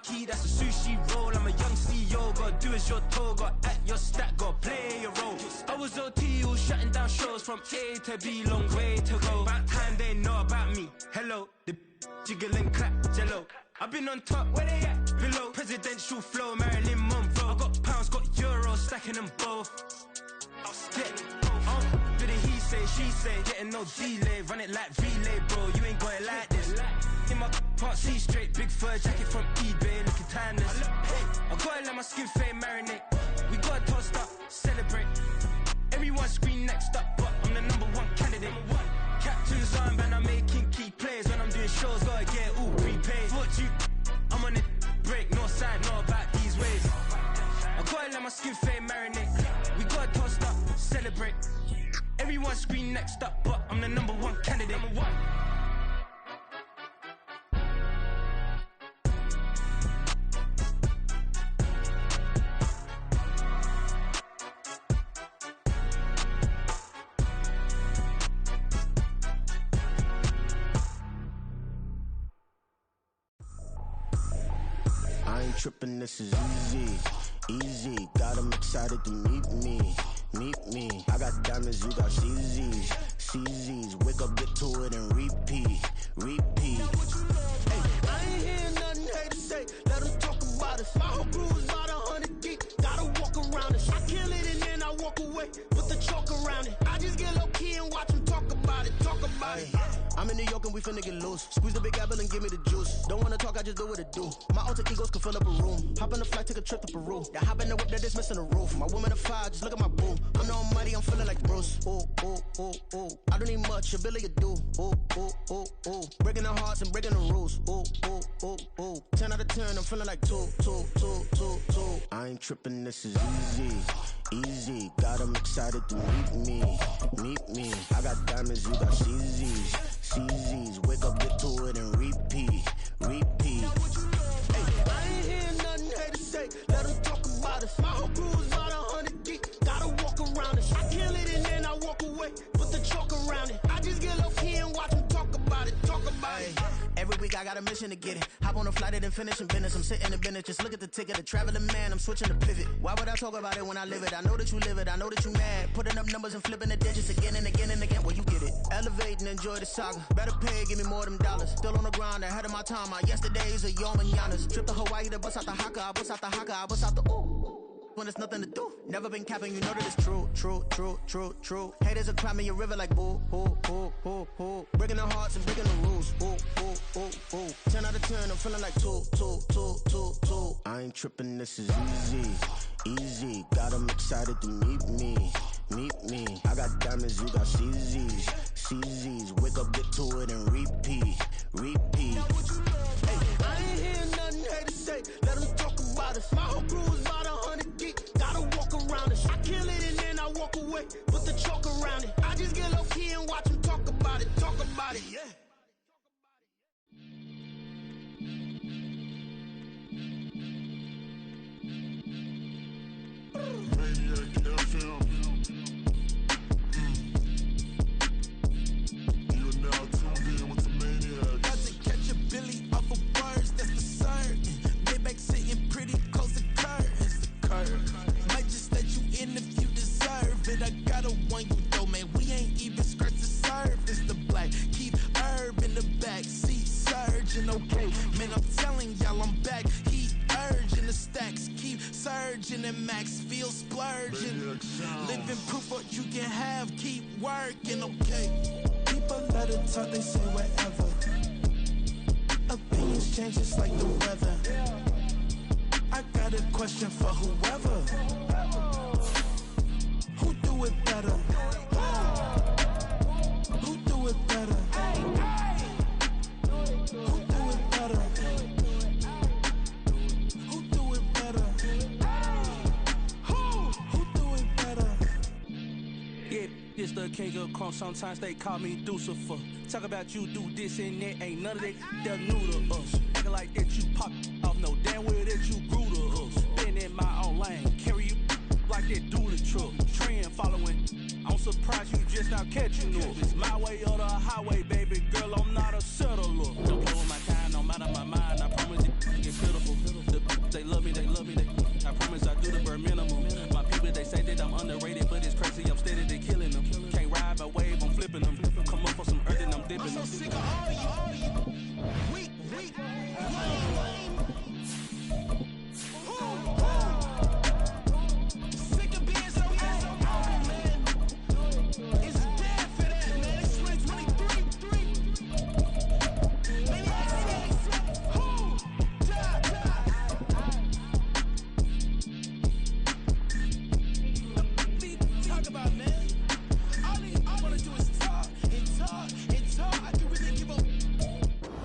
teriyaki, that's a sushi roll. I'm a young CEO, gotta do as you're told. Gotta act your stat, gotta play your role. I was OT, all shutting down shows from A to B, long way to go. About time they know about me. Hello, the jiggle and clap, jello. I've been on top, where they at? Below. Presidential flow, Marilyn Monroe. I got pounds, got euros, stacking them both. Bit of he say, she say, getting no delay. Run it like relay, bro, you ain't got it like this. In my part C straight, big fur jacket from eBay, looking timeless. I gotta let my skin fade marinate. We gotta toast up, celebrate. Everyone scream next up, but I'm the #1 candidate. Captain's armband, I'm making key plays. When I'm doing shows, gotta get all prepaid. Thought you, I'm on it, break, no side, know about these ways. I gotta let my skin fade marinate. We gotta toast up, celebrate. Everyone scream next up, but I'm the #1 candidate. I ain't tripping, this is easy, easy. Got 'em excited to meet me. I got diamonds, you got CZs, CZs. Wake up, get to it and repeat. Hey, I ain't hearing nothing hate to say. Let them talk about us. My whole crew is about 100 deep. Gotta walk around us. I kill it and then I walk away with the chalk around it. I just get low key and watch them talk about it. I'm in New York and we finna get loose. Squeeze the big apple and give me the juice. Don't wanna talk, I just do what it do. My alter egos can fill up a room. Hop on a flight, take a trip to Peru. They hop in the whip, they're just missing the roof. My woman a fire, just look at my boo. I'm no money, I'm feeling like Bruce. Ooh. I don't need much, ability to do. Ooh. Breaking the hearts and breaking the rules. Ooh. 10 out of 10, I'm feeling like two. I ain't tripping, this is easy. Got 'em excited to meet me. I got diamonds, you got CZs. Wake up, get to it and repeat. Hey, I ain't hearing nothing hate to say. Let them talk about us. My whole crew is about 100 deep. Gotta walk around us. I kill it and then I walk away with the chalk around it. I just get low key and watch them talk about it. Every week I got a mission to get it. Hop on a flight and then finish in business. I'm sitting in business, just look at the ticket. A traveling man, I'm switching to pivot. Why would I talk about it when I live it? I know that you live it, I know that you mad. Putting up numbers and flipping the digits again and again and again. Well, you get it. Elevate and enjoy the saga. Better pay, give me more than dollars. Still on the grind, ahead of my time. My yesterdays are your mananas. Trip to Hawaii to bust out the haka. I bust out the haka, I bust out the ooh. When there's nothing to do, never been capping, you know that it's true. Haters are climbing your river like boo. Breaking the hearts and breaking the rules. Ooh. 10 out of 10, I'm feeling like two. I ain't tripping, this is easy. Got 'em excited to meet me. I got diamonds, you got CZs. Wake up, get to it and repeat. Hey, I ain't hearing nothing hate to say. Let them talk about us. My whole crew is about 100 deep. Gotta walk around us. I kill it and then I walk away with the chalk around it. I just get low key and watch them talk about it. Yeah. Maniac FM. You're now tuned in with the Maniac. Got to catch a Billy off of words, that's for certain. Maybach sitting pretty close to curtains. Might just let you in if you deserve it. I gotta want you though, man. We ain't even scratched the surface. The black keep herb in the back seat surging. Okay, man, I'm telling y'all I'm back. Heat urging the stacks keep surging and max feel splurging. Living proof what you can have. Keep working, okay. People let it talk, they say whatever. Opinions change just like the weather. I got a question for whoever. Who do it better? Who do it better? Who do it better? Who do it better? Who do it better? Yeah, this the king of crunk. Sometimes they call me Lucifer. Talk about you do this and that. Ain't none of that, they're new to us. Acting like that you pop off, no damn well that you grew to us. Been in my own lane, carry you like that do the truck. Trend following, I'm surprised you just now catching up. It's my way or the highway, baby girl, I'm not a settler. Don't play with my time, no matter my mind, I promise it get pitiful.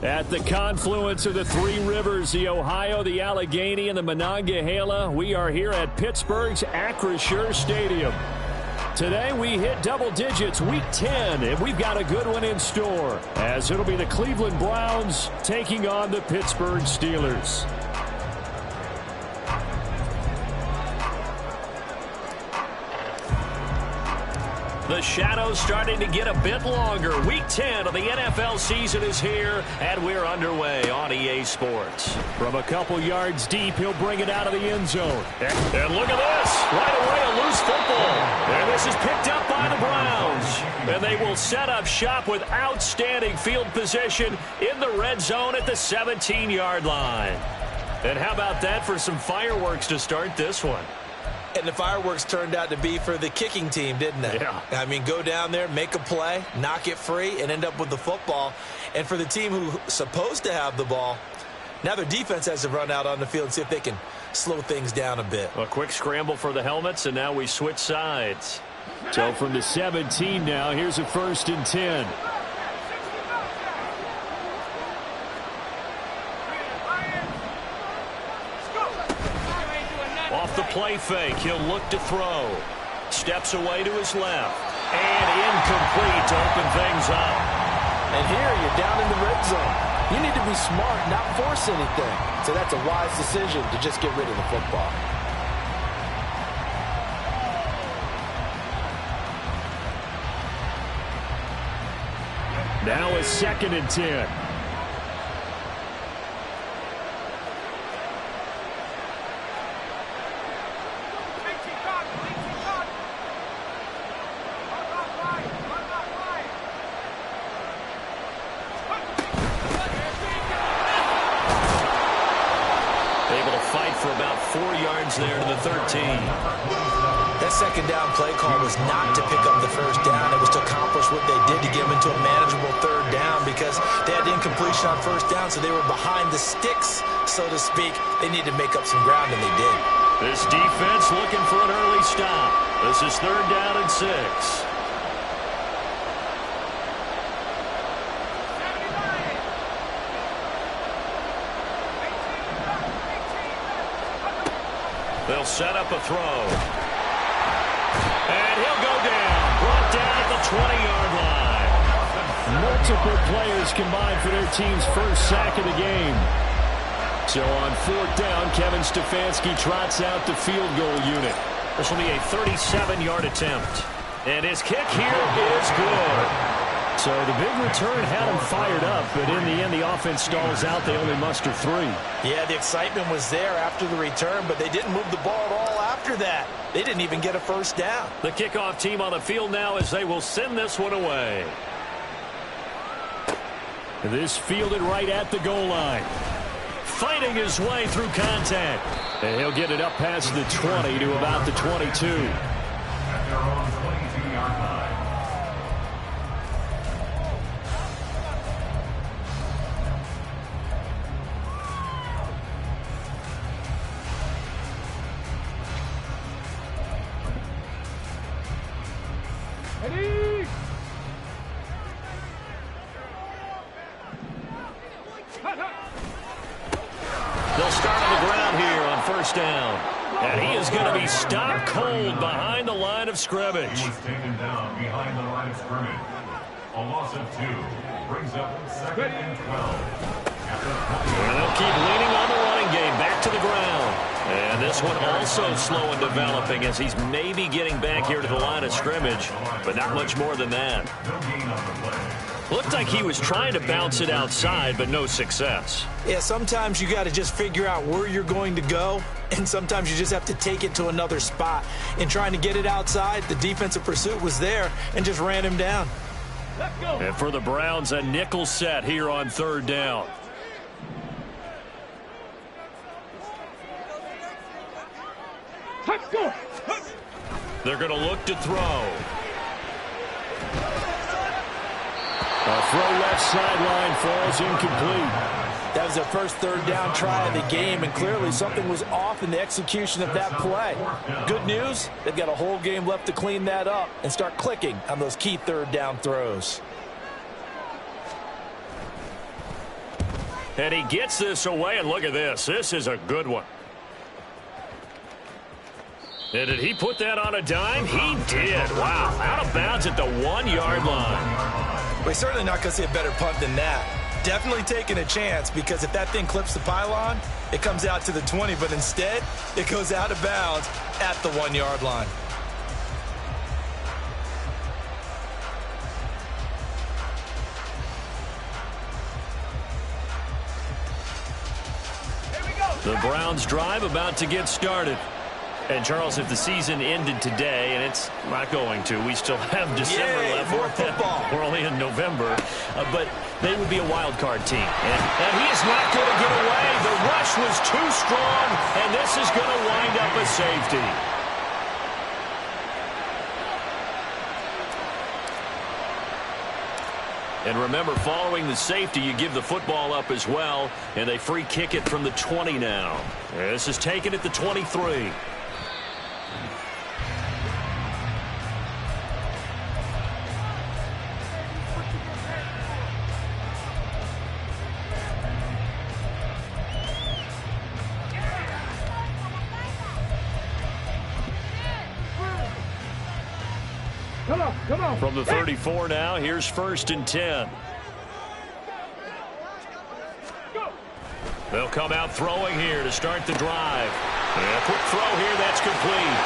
At the confluence of the three rivers, the Ohio, the Allegheny, and the Monongahela, we are here at Pittsburgh's Acrisure Stadium. Today we hit double digits, week 10, and we've got a good one in store, as it'll be the Cleveland Browns taking on the Pittsburgh Steelers. The shadow's starting to get a bit longer. Week 10 of the NFL season is here, and we're underway on EA Sports. From a couple yards deep, he'll bring it out of the end zone. And look at this. Right away, a loose football. And this is picked up by the Browns. And they will set up shop with outstanding field position in the red zone at the 17-yard line. And how about that for some fireworks to start this one? And the fireworks turned out to be for the kicking team, didn't they? Yeah. I mean, go down there, make a play, knock it free, and end up with the football. And for the team who's supposed to have the ball, now their defense has to run out on the field and see if they can slow things down a bit. A quick scramble for the helmets, and now we switch sides. So from the 17 now, here's a 1st and 10. Off the play fake, he'll look to throw. Steps away to his left. And incomplete to open things up. And here you're down in the red zone. You need to be smart, not force anything. So that's a wise decision to just get rid of the football. Now a 2nd and 10. About 4 yards there to the 13. That second down play call was not to pick up the first down. It was to accomplish what they did to get them into a manageable 3rd down because they had incompletion on 1st down, so they were behind the sticks, so to speak. They needed to make up some ground, and they did. This defense looking for an early stop. This is 3rd down and 6. They'll set up a throw. And he'll go down. Brought down at the 20-yard line. Multiple players combined for their team's first sack of the game. So on 4th down, Kevin Stefanski trots out the field goal unit. This will be a 37-yard attempt. And his kick here is good. So the big return had him fired up, but in the end, the offense stalls out. They only muster 3. Yeah, the excitement was there after the return, but they didn't move the ball at all after that. They didn't even get a first down. The kickoff team on the field now as they will send this one away. This fielded right at the goal line. Fighting his way through contact. And he'll get it up past the 20 to about the 22. At their own 22-yard line. They'll start on the ground here on 1st down. And he is going to be stopped cold behind the line of scrimmage. He was taken down behind the line of scrimmage. A loss of 2 brings up 2nd and 12. And they'll keep leaning on the running game. Back to the ground. And this one also slow in developing as he's maybe getting back here to the line of scrimmage, but not much more than that. No gain on the play. Looked like he was trying to bounce it outside, but no success. Yeah, sometimes you got to just figure out where you're going to go, and sometimes you just have to take it to another spot. In trying to get it outside, the defensive pursuit was there and just ran him down. Let's go. And for the Browns, a nickel set here on 3rd down. Let's go. They're going to look to throw. A throw left sideline falls incomplete. That was their first 3rd down try of the game, and clearly something was off in the execution of that play. Good news, they've got a whole game left to clean that up and start clicking on those key 3rd down throws. And he gets this away, and look at this. This is a good one. And did he put that on a dime? He did. Wow. Out of bounds at the 1-yard line. Well, he's certainly not going to see a better punt than that. Definitely taking a chance, because if that thing clips the pylon, it comes out to the 20, but instead it goes out of bounds at the 1-yard line. The Browns drive about to get started. And, Charles, if the season ended today, and it's not going to, we still have December left. More football. We're only in November. But they would be a wild card team. And he is not going to get away. The rush was too strong, and this is going to wind up a safety. And remember, following the safety, you give the football up as well, and they free kick it from the 20 now. This is taken at the 23. Come on. From the 34 now, here's 1st and 10. They'll come out throwing here to start the drive. And a quick throw here, that's complete.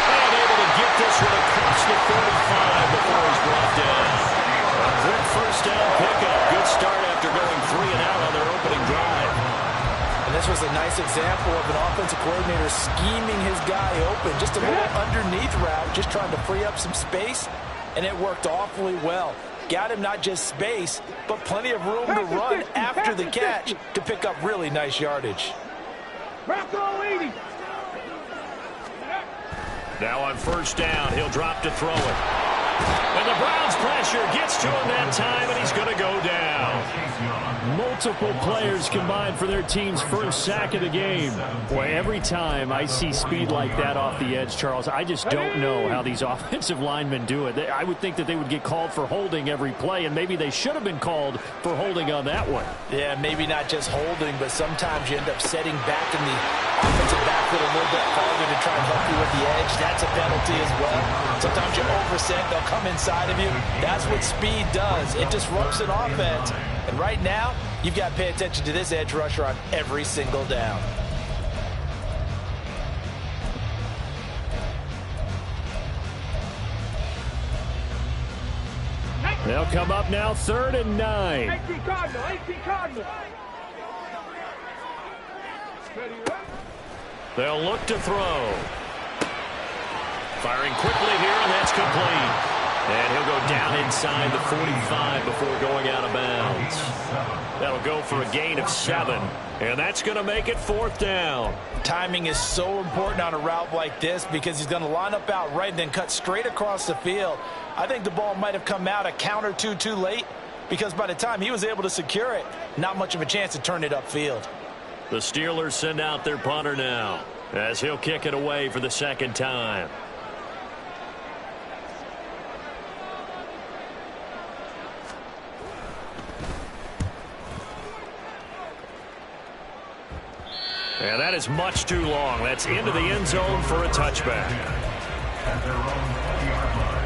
And able to get this one across the 45 before he's brought down. A good first down pickup. Good start after going 3 and out on their opening drive. And this was a nice example of an offensive coordinator scheming his guy open. Just a little underneath route, just trying to free up some space, and it worked awfully well. Got him not just space, but plenty of room to run after the catch to pick up really nice yardage. Now on 1st down, he'll drop to throw it. And the Browns pressure gets to him that time, and he's going to go down. Multiple players combined for their team's first sack of the game. Boy, every time I see speed like that off the edge, Charles, I just don't know how these offensive linemen do it. I would think that they would get called for holding every play, and maybe they should have been called for holding on that one. Yeah, maybe not just holding, but sometimes you end up setting back in the offensive backfield a little bit farther to try and help you with the edge. That's a penalty as well. Sometimes you overset, they'll come inside of you. That's what speed does. It disrupts an offense. And right now, you've got to pay attention to this edge rusher on every single down. They'll come up now 3rd and 9. 18 Cardinal. They'll look to throw. Firing quickly here, and that's complete. And he'll go down inside the 45 before going out of bounds. That'll go for a gain of 7. And that's going to make it 4th down. Timing is so important on a route like this because he's going to line up out right and then cut straight across the field. I think the ball might have come out a count or two too late because by the time he was able to secure it, not much of a chance to turn it upfield. The Steelers send out their punter now as he'll kick it away for the 2nd time. And that is much too long. That's into the end zone for a touchback. At their own 20-yard line.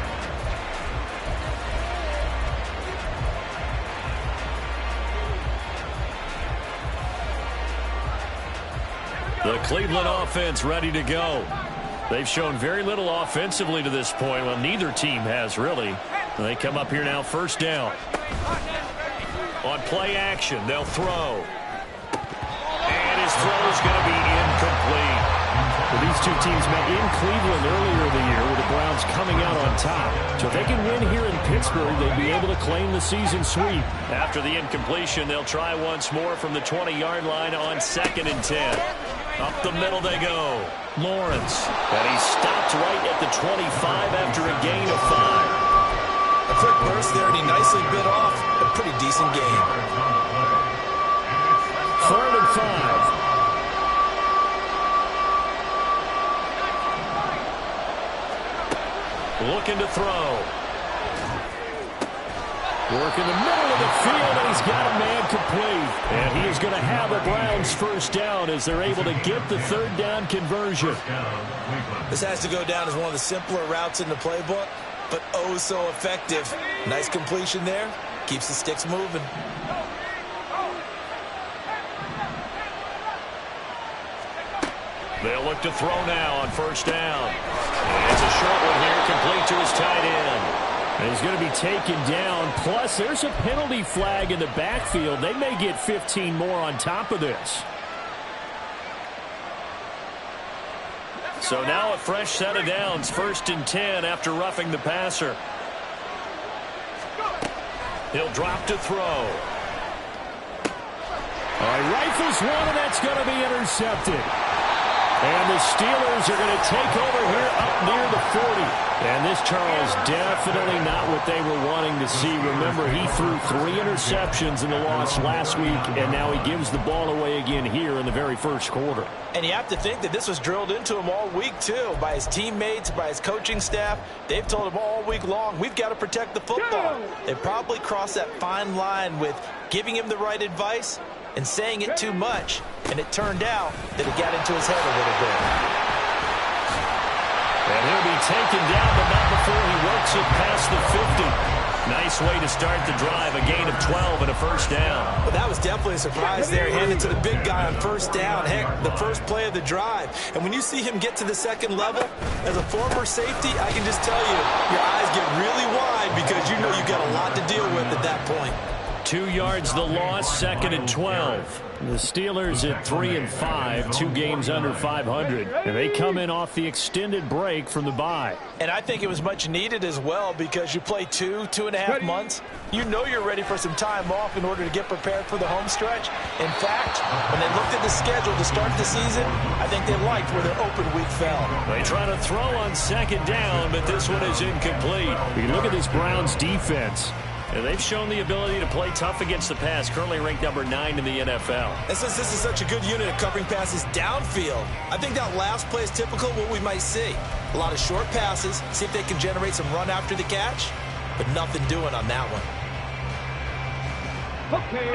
The Cleveland offense ready to go. They've shown very little offensively to this point. Well, neither team has really. They come up here now 1st down. On play action, they'll throw. And his throw is going to be incomplete. Well, these two teams met in Cleveland earlier in the year with the Browns coming out on top. So if they can win here in Pittsburgh, they'd be able to claim the season sweep. After the incompletion, they'll try once more from the 20-yard line on 2nd and 10. Up the middle they go. Lawrence. And he stopped right at the 25 after a gain of 5. A quick burst there, and he nicely bit off a pretty decent game. 3rd and 5. Looking to throw. Work in the middle of the field, and he's got a man complete. And he is going to have a Browns first down as they're able to get the third down conversion. This has to go down as one of the simpler routes in the playbook, but oh so effective. Nice completion there. Keeps the sticks moving. They'll look to throw now on first down. And it's a short one here, complete to his tight end. And he's going to be taken down. Plus, there's a penalty flag in the backfield. They may get 15 more on top of this. So now a fresh set of downs, 1st and 10 after roughing the passer. He'll drop to throw. All right, rifles one, and that's going to be intercepted. And the Steelers are going to take over here up near the 40. And this, Charles, definitely not what they were wanting to see. Remember, he threw 3 interceptions in the loss last week, and now he gives the ball away again here in the very first quarter. And you have to think that this was drilled into him all week, too, by his teammates, by his coaching staff. They've told him all week long, we've got to protect the football. They probably crossed that fine line with giving him the right advice and saying it too much, and it turned out that it got into his head a little bit. And he'll be taken down, but not before he works it past the 50. Nice way to start the drive, a gain of 12 and a first down. Well, that was definitely a surprise there, handed to the big guy on first down. Heck, the first play of the drive. And when you see him get to the second level, as a former safety, I can just tell you, your eyes get really wide because you know you've got a lot to deal with at that point. 2 yards the loss, 2nd and 12. The Steelers at 3-5, 2 games under 500. And they come in off the extended break from the bye. And I think it was much needed as well because you play 2.5 months. You know you're ready for some time off in order to get prepared for the home stretch. In fact, when they looked at the schedule to start the season, I think they liked where their open week fell. They try to throw on 2nd down, but this one is incomplete. You look at this Browns defense. And they've shown the ability to play tough against the pass, currently ranked number 9 in the NFL. And since this is such a good unit of covering passes downfield, I think that last play is typical of what we might see. A lot of short passes, see if they can generate some run after the catch, but nothing doing on that one.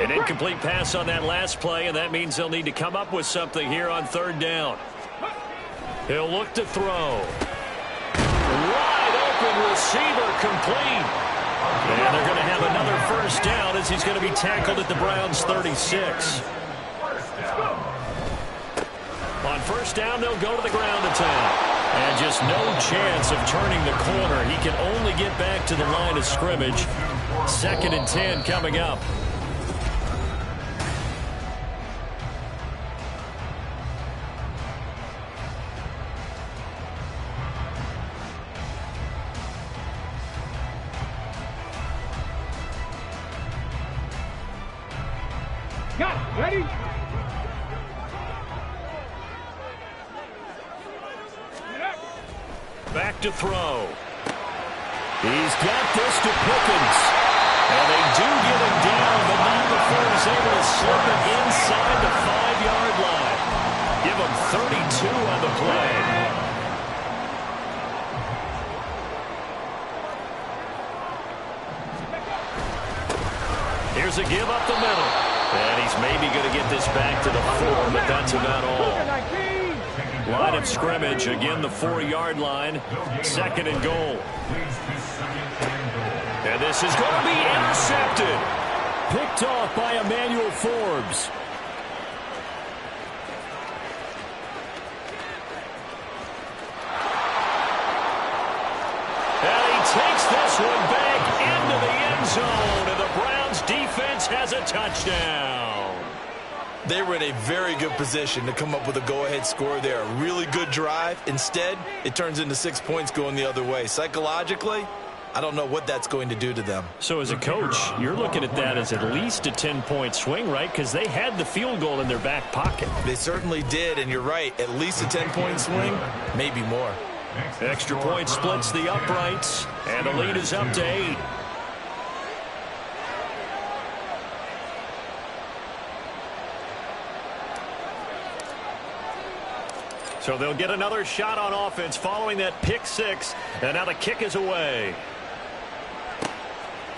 An incomplete pass on that last play, and that means they'll need to come up with something here on 3rd down. He'll look to throw. Wide open receiver, complete. And they're going to have another first down as he's going to be tackled at the Browns' 36. On first down, they'll go to the ground attack. And just no chance of turning the corner. He can only get back to the line of scrimmage. 2nd and 10 coming up. Ready? Back to throw. He's got this to Pickens. And they do get him down, but not before he's able to slip it inside the 5-yard line. Give him 32 on the play. Here's a give up the middle. And he's maybe going to get this back to the 4, but that's about all. Line of scrimmage, again the 4-yard line. 2nd and goal. And this is going to be intercepted. Picked off by Emmanuel Forbes. And he takes this one back into the end zone, and the Browns defense has a touchdown. They were in a very good position to come up with a go-ahead score there. A really good drive. Instead, it turns into 6 points going the other way. Psychologically, I don't know what that's going to do to them. So as a coach, you're looking at that as at least a 10-point swing, right? Because they had the field goal in their back pocket. They certainly did, and you're right. At least a 10-point swing, maybe more. Extra point splits the uprights, and the lead is up to 8. So they'll get another shot on offense following that pick 6, and now the kick is away.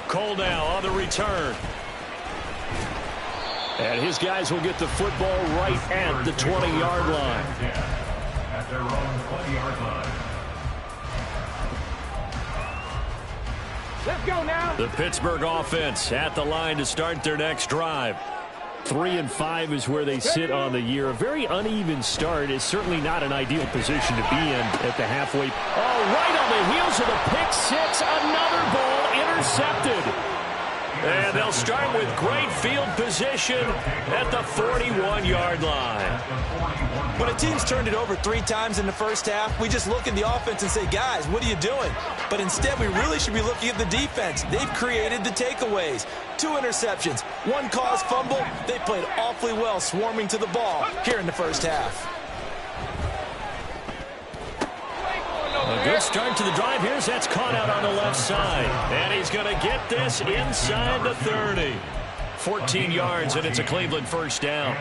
Cole now on the return. And his guys will get the football right at the 20-yard line. At their own 20-yard line. Let's go now. The Pittsburgh offense at the line to start their next drive. 3-5 is where they sit on the year. A very uneven start is certainly not an ideal position to be in at the halfway. Oh, right on the heels of the pick six. Another ball intercepted. And they'll start with great field position at the 41-yard line. When a team's turned it over 3 times in the first half, we just look at the offense and say, guys, what are you doing? But instead, we really should be looking at the defense. They've created the takeaways. 2 interceptions, 1 caused fumble. They played awfully well swarming to the ball here in the first half. A good start to the drive. That's caught out on the left side. And he's going to get this inside the 30. 14 yards, and it's a Cleveland first down.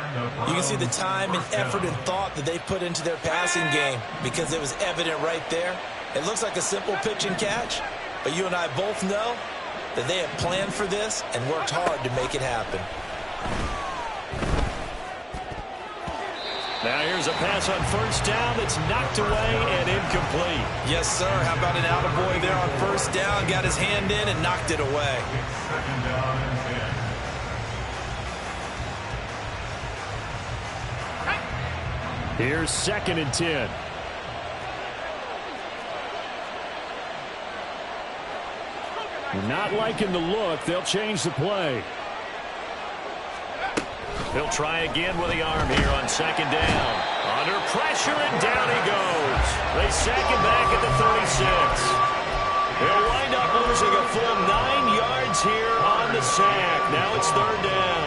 You can see the time and effort and thought that they put into their passing game because it was evident right there. It looks like a simple pitch and catch, but you and I both know that they have planned for this and worked hard to make it happen. Now here's a pass on first down that's knocked away and incomplete. Yes, sir. How about an attaboy there on first down? Got his hand in and knocked it away. Second down and 10. Here's 2nd and 10. Not liking the look. They'll change the play. He'll try again with the arm here on 2nd down. Under pressure, and down he goes. They sack him back at the 36. He'll wind up losing a full 9 yards here on the sack. Now it's 3rd down.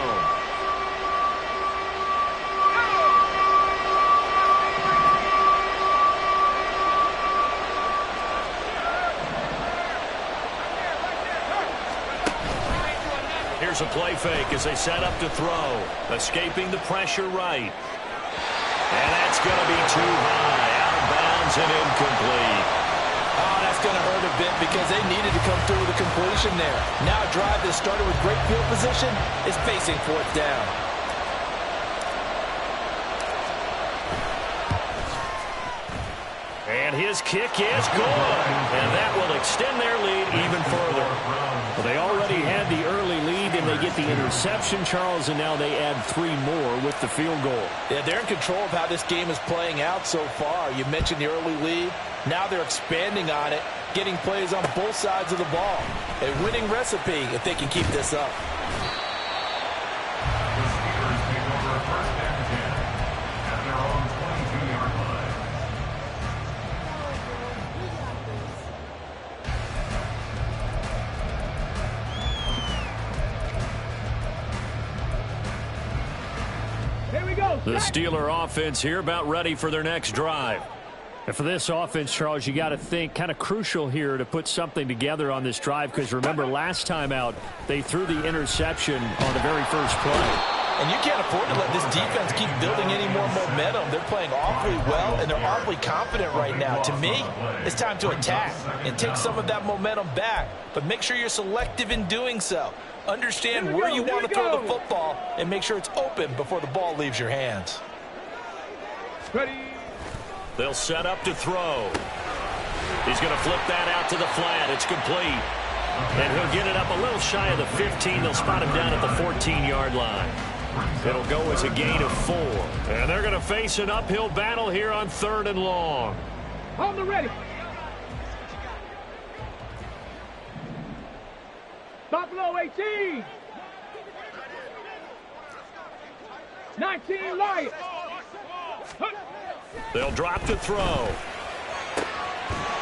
Here's a play fake as they set up to throw. Escaping the pressure right. And that's going to be too high. Out of bounds and incomplete. Oh, that's going to hurt a bit because they needed to come through with a completion there. Now a drive that started with great field position is facing 4th down. And his kick is good. And that will extend their lead even further. Well, they already had the early lead, and they get the interception, Charles, and now they add 3 more with the field goal. Yeah, they're in control of how this game is playing out so far. You mentioned the early lead. Now they're expanding on it, getting plays on both sides of the ball. A winning recipe if they can keep this up. The Steelers take over 1st and 10 at their own 22-yard line. The Steeler offense here about ready for their next drive. And for this offense, Charles, you got to think kind of crucial here to put something together on this drive because remember last time out they threw the interception on the very first play. And you can't afford to let this defense keep building any more momentum. They're playing awfully well, and they're awfully confident right now. To me, it's time to attack and take some of that momentum back. But make sure you're selective in doing so. Understand where you want to throw the football and make sure it's open before the ball leaves your hands. Ready. They'll set up to throw. He's going to flip that out to the flat. It's complete. And he'll get it up a little shy of the 15. They'll spot him down at the 14-yard line. It'll go as a gain of 4. And they're going to face an uphill battle here on 3rd and long. On the ready. Buffalo 18. 19 Lions. They'll drop to throw.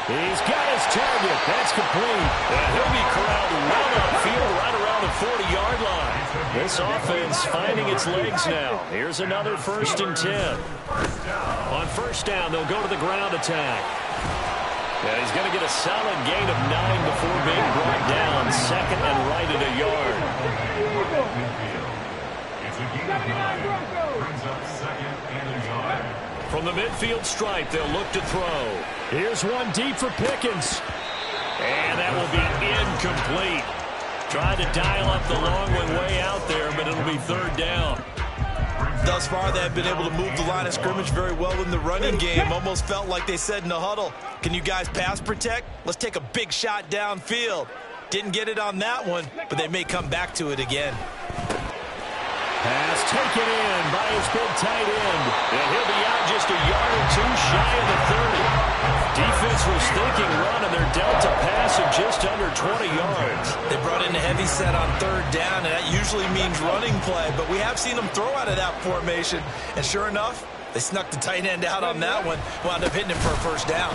He's got his target. That's complete. And he'll be corralled well upfield right around the 40-yard line. This offense finding its legs now. Here's another 1st and 10. On first down, they'll go to the ground attack. And he's going to get a solid gain of 9 before being brought down. 2nd and right at a yard. It's a gain of 9. Brings up 2nd and a yard. From the midfield stripe, they'll look to throw. Here's one deep for Pickens. And that will be incomplete. Tried to dial up the long one way out there, but it'll be third down. Thus far, they have been able to move the line of scrimmage very well in the running game. Almost felt like they said in the huddle, can you guys pass protect? Let's take a big shot downfield. Didn't get it on that one, but they may come back to it again. Pass taken in by his big tight end. And he'll be out just a yard or two shy of the 30. Defense was thinking run, and they're dealt a pass of just under 20 yards. They brought in a heavy set on third down, and that usually means running play. But we have seen them throw out of that formation. And sure enough, they snuck the tight end out on that one. Wound up hitting him for a first down.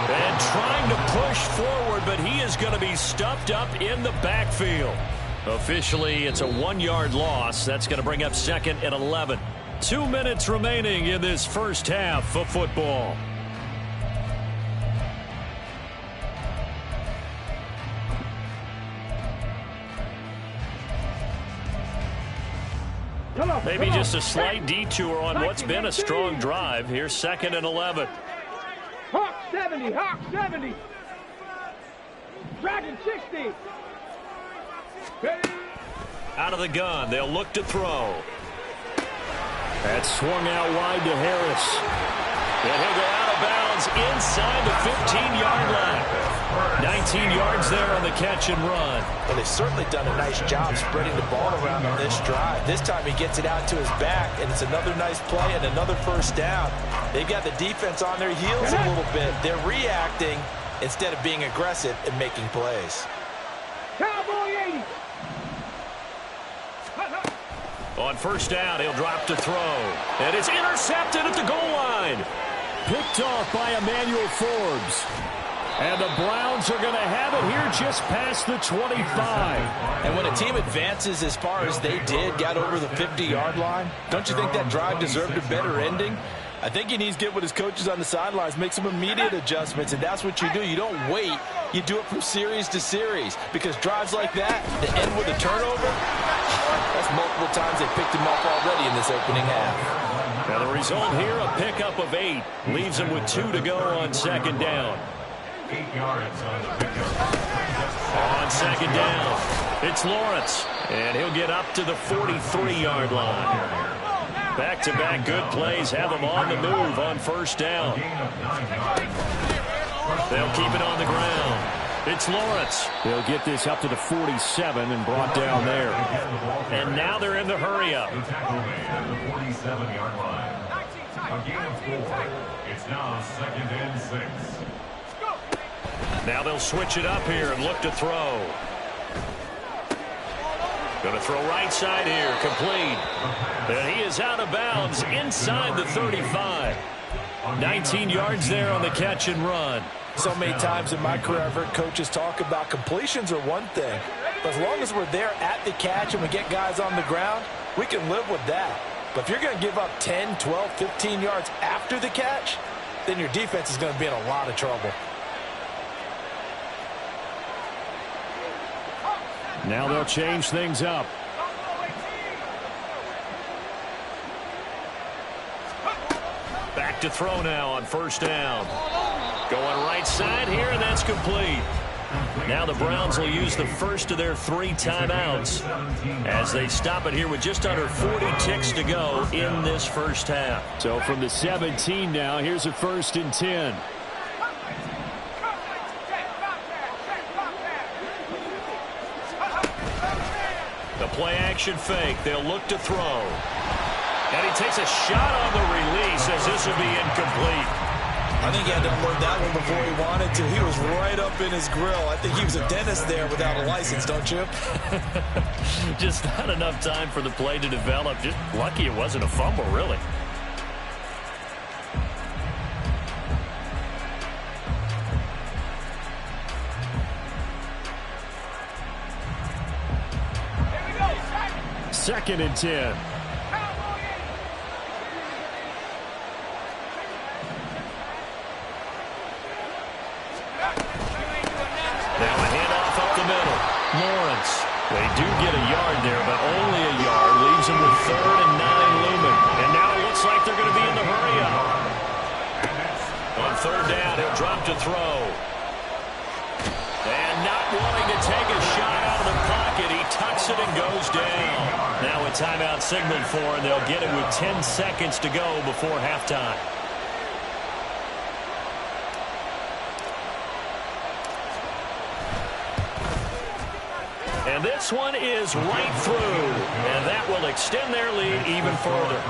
And trying to push forward, but he is going to be stuffed up in the backfield. Officially, it's a 1-yard loss. That's going to bring up 2nd and 11. 2 minutes remaining in this first half of football. Maybe just a slight detour on what's been a strong drive. Here's 2nd and 11. Hawk 70, Hawk 70. Dragon 60. Out of the gun, they'll look to throw. That's swung out wide to Harris. And he'll go out of bounds inside the 15-yard line. 19 yards there on the catch and run. Well, they've certainly done a nice job spreading the ball around on this drive. This time he gets it out to his back, and it's another nice play and another first down. They've got the defense on their heels a little bit. They're reacting instead of being aggressive and making plays. Cowboy 80. On first down, he'll drop to throw. And it's intercepted at the goal line. Picked off by Emmanuel Forbes. And the Browns are going to have it here just past the 25. And when a team advances as far as they did, got over the 50-yard line, don't you think that drive deserved a better ending? I think he needs to get with his coaches on the sidelines, make some immediate adjustments, and that's what you do. You don't wait. You do it from series to series, because drives like that, that end with a turnover, that's multiple times they picked him up already in this opening half. Now the result here, a pickup of 8. Leaves him with 2 to go on 2nd down. 8 yards on the pickup. On 2nd down, it's Lawrence, and he'll get up to the 43-yard line. Back-to-back good plays have them on the move on first down. They'll keep it on the ground. It's Lawrence. They'll get this up to the 47 and brought down there. And now they're in the hurry-up. The 47-yard line. A gain of 4. It's now 2nd and 6. Now they'll switch it up here and look to throw. Going to throw right side here, complete. And he is out of bounds inside the 35. 19 yards there on the catch and run. So many times in my career I've heard coaches talk about completions are one thing, but as long as we're there at the catch and we get guys on the ground, we can live with that. But if you're going to give up 10, 12, 15 yards after the catch, then your defense is going to be in a lot of trouble. Now they'll change things up. Back to throw now on first down. Going right side here, and that's complete. Now the Browns will use the first of their 3 timeouts as they stop it here with just under 40 ticks to go in this first half. So from the 17 now, here's a 1st and 10. The play-action fake. They'll look to throw. And he takes a shot on the release as this will be incomplete. I think he had to unload that one before he wanted to. He was right up in his grill. I think he was a dentist there without a license, don't you? Just not enough time for the play to develop. Just lucky it wasn't a fumble, really. Second and 10. Now a handoff up the middle. Lawrence. They do get a yard there, but only a yard. Leaves them with 3rd and 9 looming. And now it looks like they're going to be in the hurry-up. On 3rd down, he'll drop to throw. And not wanting to take a shot out of the pocket. goes down. Now a timeout signaled for, and they'll get it with 10 seconds to go before halftime. And this one is right through, and that will extend their lead even further.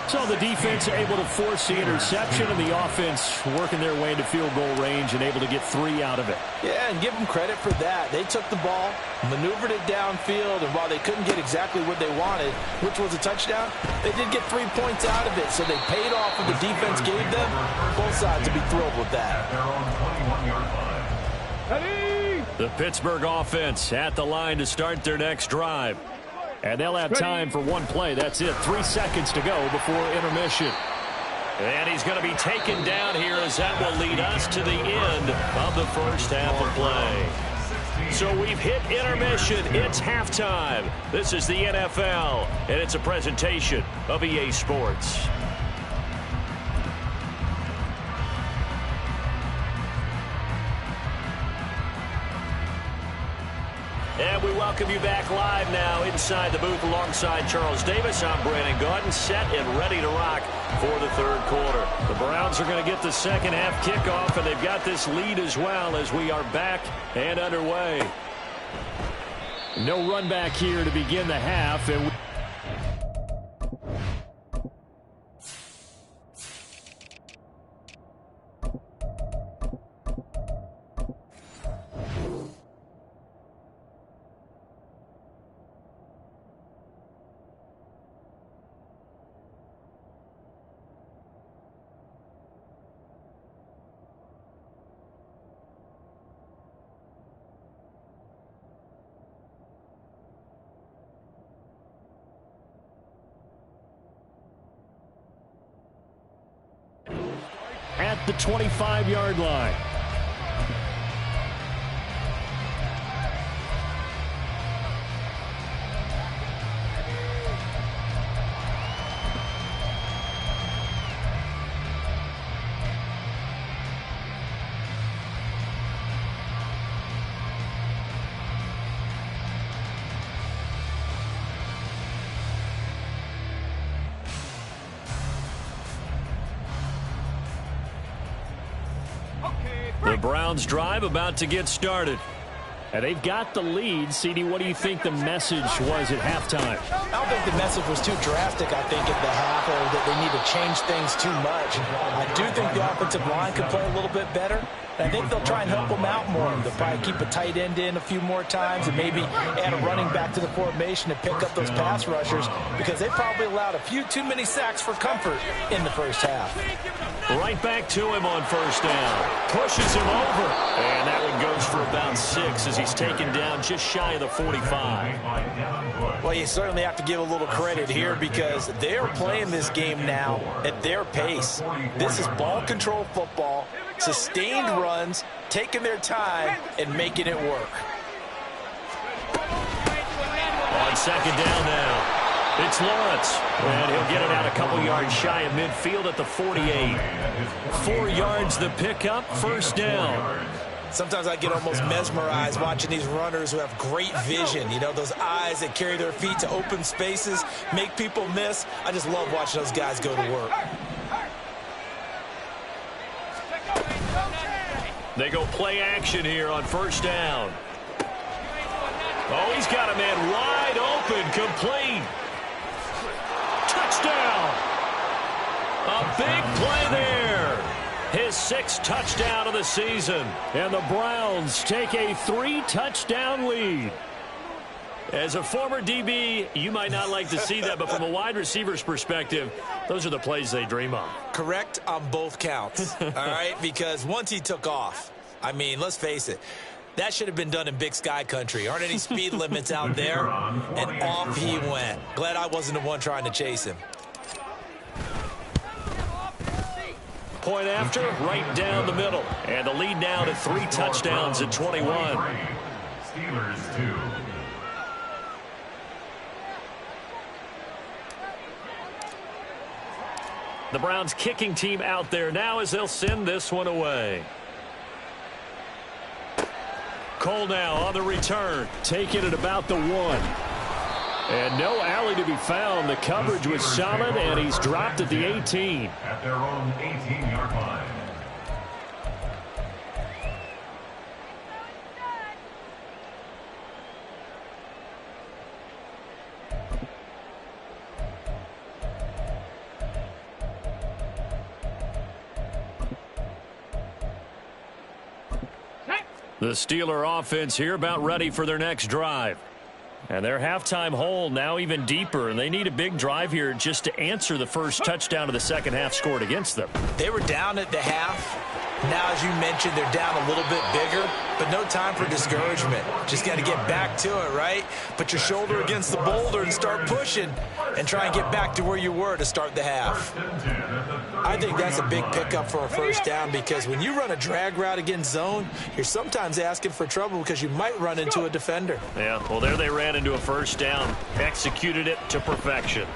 So the defense able to force the interception, and the offense working their way into field goal range and able to get 3 out of it. Yeah, and give them credit for that. They took the ball, maneuvered it downfield, and while they couldn't get exactly what they wanted, which was a touchdown, they did get 3 points out of it, so they paid off what the defense gave them. Both sides will be thrilled with that. Their own 21-yard line. The Pittsburgh offense at the line to start their next drive. And they'll have time for one play. That's it. 3 seconds to go before intermission. And he's going to be taken down here as that will lead us to the end of the first half of play. So we've hit intermission. It's halftime. This is the NFL, and it's a presentation of EA Sports. And we welcome you back live now inside the booth alongside Charles Davis. I'm Brandon Gaudin, set and ready to rock for the third quarter. The Browns are going to get the second half kickoff, and they've got this lead as well as we are back and underway. No run back here to begin the half, and at the 25-yard line. The Browns drive about to get started. And they've got the lead. CD, what do you think the message was at halftime? I don't think the message was too drastic, I think, at the half, or that they need to change things too much. I do think the offensive line could play a little bit better. And I think they'll try and help them out more. They'll probably keep a tight end in a few more times and maybe add a running back to the formation to pick up those pass rushers, because they probably allowed a few too many sacks for comfort in the first half. Right back to him on first down. Pushes him over. And that one goes for about 6 as he's taken down just shy of the 45. Well, you certainly have to give a little credit here, because they're playing this game now at their pace. This is ball control football, sustained runs, taking their time, and making it work. On second down now. It's Lawrence, and he'll get it out a couple yards shy of midfield at the 48. 4 yards the pickup, first down. Sometimes I get almost mesmerized watching these runners who have great vision. You know, those eyes that carry their feet to open spaces, make people miss. I just love watching those guys go to work. They go play action here on first down. Oh, he's got a man wide open, complete. Touchdown! A big play there. His 6th touchdown of the season. And the Browns take a 3-touchdown lead. As a former DB, you might not like to see that, but from a wide receiver's perspective, those are the plays they dream of. Correct on both counts, all right? Because once he took off, I mean, let's face it, that should have been done in Big Sky country. Aren't any speed limits out there? And off he went. Glad I wasn't the one trying to chase him. Point after, right down the middle. And the lead now to 3 touchdowns at 21. Steelers 2. The Browns kicking team out there now as they'll send this one away. Cole now on the return. Taking it about the 1. And no alley to be found. The coverage was solid, and he's dropped at the 18. At their own 18-yard line. The Steeler offense here about ready for their next drive. And their halftime hole now even deeper, and they need a big drive here just to answer the first touchdown of the second half scored against them. They were down at the half. Now, as you mentioned, they're down a little bit bigger, but no time for discouragement. Just got to get back to it, right? Put your shoulder against the boulder and start pushing and try and get back to where you were to start the half. I think that's a big pickup for a first down because when you run a drag route against zone, you're sometimes asking for trouble because you might run into a defender. Yeah, well, there they ran into a first down, executed it to perfection.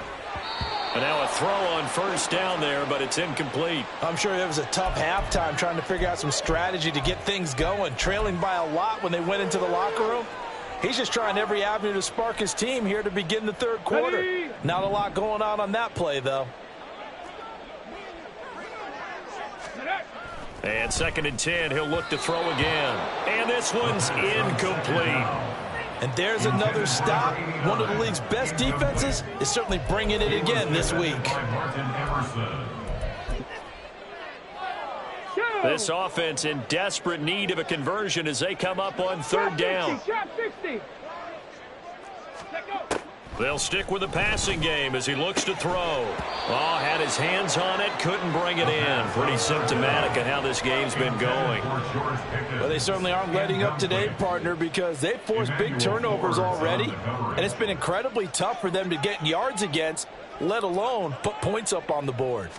And now a throw on first down there, but it's incomplete. I'm sure it was a tough halftime trying to figure out some strategy to get things going, trailing by a lot when they went into the locker room. He's just trying every avenue to spark his team here to begin the third quarter. Not a lot going on that play, though. And 2nd and 10, he'll look to throw again. And this one's incomplete. And there's another stop. One of the league's best defenses is certainly bringing it again this week. This offense in desperate need of a conversion as they come up on third down. They'll stick with the passing game as he looks to throw. Oh, had his hands on it, couldn't bring it in. Pretty symptomatic of how this game's been going. Well, they certainly aren't letting up today, partner, because they've forced big turnovers already, and it's been incredibly tough for them to get yards against, let alone put points up on the board.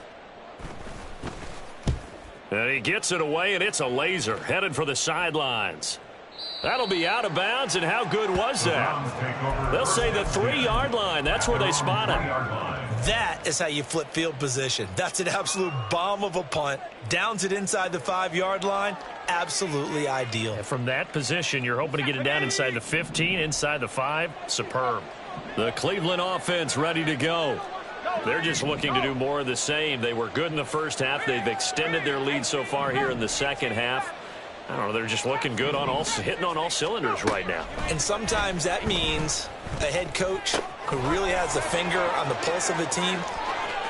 And he gets it away, and it's a laser headed for the sidelines. That'll be out of bounds, and how good was that? They'll say the 3-yard line. That's where they spot him. That is how you flip field position. That's an absolute bomb of a punt. Downs it inside the 5-yard line. Absolutely ideal. And from that position, you're hoping to get it down inside the 15, inside the 5. Superb. The Cleveland offense ready to go. They're just looking to do more of the same. They were good in the first half. They've extended their lead so far here in the second half. I don't know, they're just looking good on hitting on all cylinders right now. And sometimes that means a head coach who really has a finger on the pulse of the team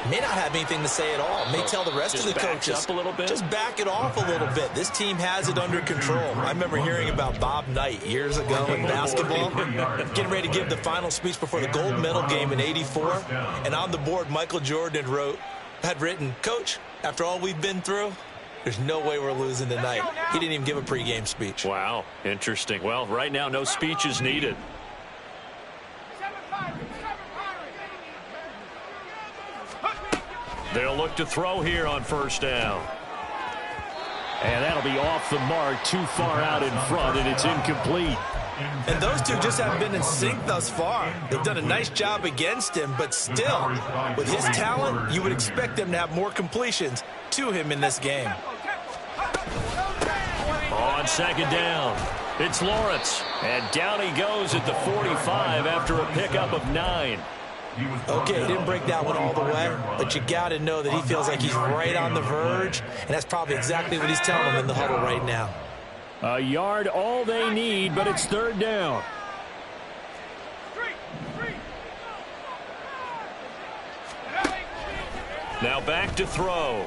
may not have anything to say at all. May tell the rest of the coaches, up a little bit. Just back it off a little bit. This team has it under control. I remember hearing about Bob Knight years ago in basketball, getting ready to give the final speech before the gold medal game in '84. And on the board, Michael Jordan had written, "Coach, after all we've been through, there's no way we're losing tonight." He didn't even give a pregame speech. Wow, interesting. Well, right now, no speech is needed. They'll look to throw here on first down. And that'll be off the mark, too far out in front, and it's incomplete. And those two just haven't been in sync thus far. They've done a nice job against him, but still, with his talent, you would expect them to have more completions to him in this game. On second down, it's Lawrence. And down he goes at the 45 after a pickup of 9. Okay, he didn't break that one all the way, but you got to know that he feels like he's right on the verge, and that's probably exactly what he's telling them in the huddle right now. A yard, all they need, but it's third down. Now back to throw.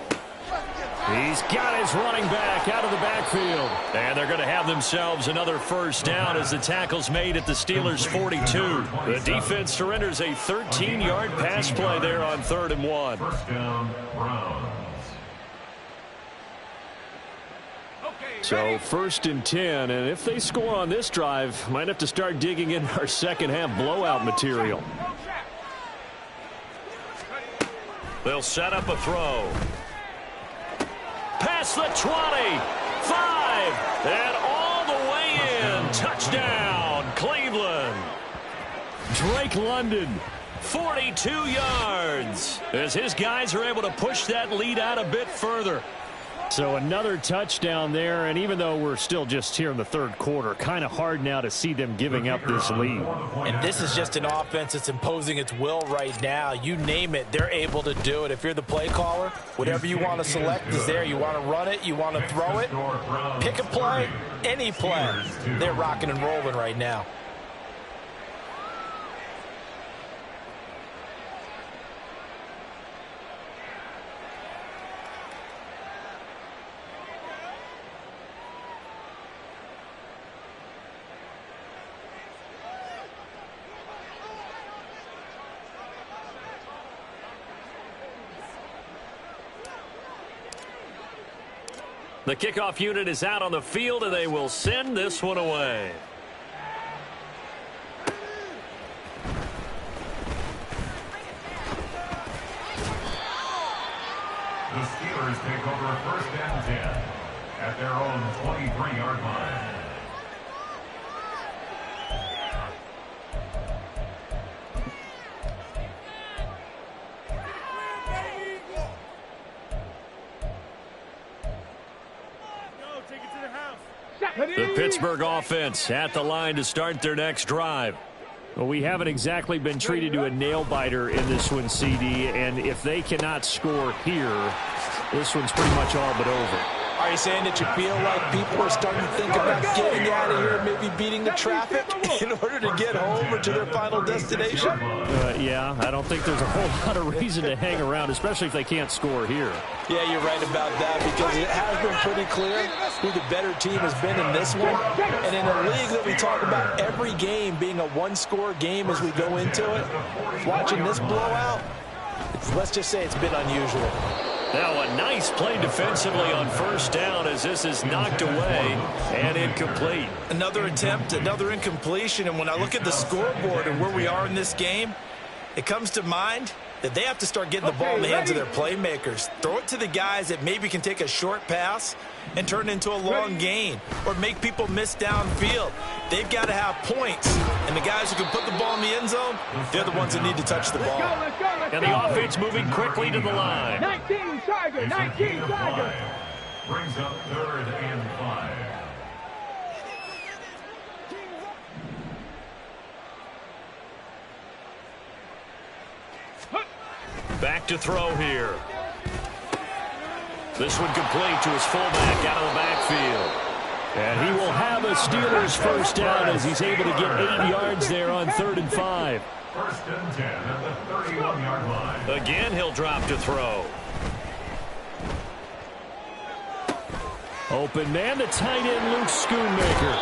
He's got his running back out of the backfield. And they're going to have themselves another first down as the tackle's made at the Steelers' 42. The defense surrenders a 13-yard pass play there on 3rd and 1. First down, Browns. So 1st and 10, and if they score on this drive, might have to start digging in our second half blowout material. They'll set up a throw. Past the 20, 5, and all the way in. Touchdown, Cleveland. Drake London, 42 yards, as his guys are able to push that lead out a bit further. So another touchdown there, and even though we're still just here in the third quarter, kind of hard now to see them giving up this lead. And this is just an offense that's imposing its will right now. You name it, they're able to do it. If you're the play caller, whatever you want to select is there. You want to run it, you want to throw it, pick a play, any play. They're rocking and rolling right now. The kickoff unit is out on the field, and they will send this one away. The Steelers take over 1st and 10 at their own 23-yard line. The Pittsburgh offense at the line to start their next drive. Well, we haven't exactly been treated to a nail-biter in this one, CD, and if they cannot score here, this one's pretty much all but over. Are you saying that you feel like people are starting to think about getting out of here, maybe beating the traffic in order to get home or to their final destination? Yeah, I don't think there's a whole lot of reason to hang around, especially if they can't score here. Yeah, you're right about that, because it has been pretty clear who the better team has been in this one. And in a league that we talk about every game being a one-score game as we go into it, watching this blowout, let's just say it's been unusual. Now a nice play defensively on 1st down as this is knocked away and incomplete. Another attempt, another incompletion, and when I look at the scoreboard and where we are in this game, it comes to mind that they have to start getting the ball in the hands of their playmakers. Throw it to the guys that maybe can take a short pass and turn it into a long gain or make people miss downfield. They've got to have points, and the guys who can put the ball in the end zone, they're the ones that need to touch the ball. And the offense moving quickly to the line. 19 Tiger, 19 Tiger. Brings up 3rd and 5. Back to throw here. This one complete to his fullback out of the backfield. And he will have a Steelers 1st down as he's able to get 8 yards there on 3rd and 5. 1st and 10 at the 31-yard line. Again, he'll drop to throw. Open man, the tight end, Luke Schoonmaker.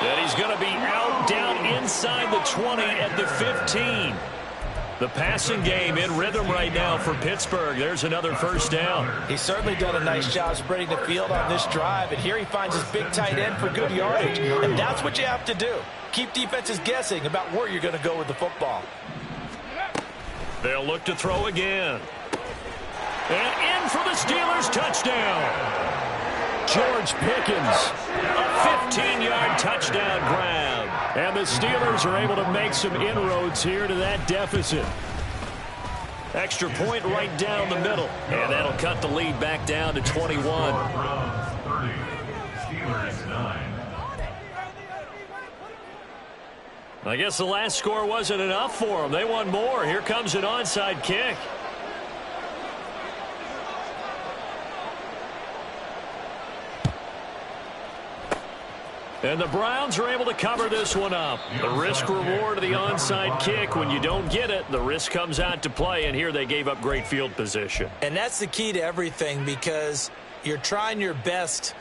And he's going to be out down inside the 20 at the 15. The passing game in rhythm right now for Pittsburgh. There's another 1st down. He's certainly done a nice job spreading the field on this drive, and here he finds his big tight end for good yardage. And that's what you have to do. Keep defenses guessing about where you're going to go with the football. They'll look to throw again. And in for the Steelers touchdown. George Pickens. A 15-yard touchdown grab. And the Steelers are able to make some inroads here to that deficit. Extra point right down the middle. And that'll cut the lead back down to 21. Browns 30, Steelers 9. I guess the last score wasn't enough for them. They want more. Here comes an onside kick. And the Browns are able to cover this one up. The risk-reward of the onside kick. When you don't get it, the risk comes out to play, and here they gave up great field position. And that's the key to everything, because you're trying your best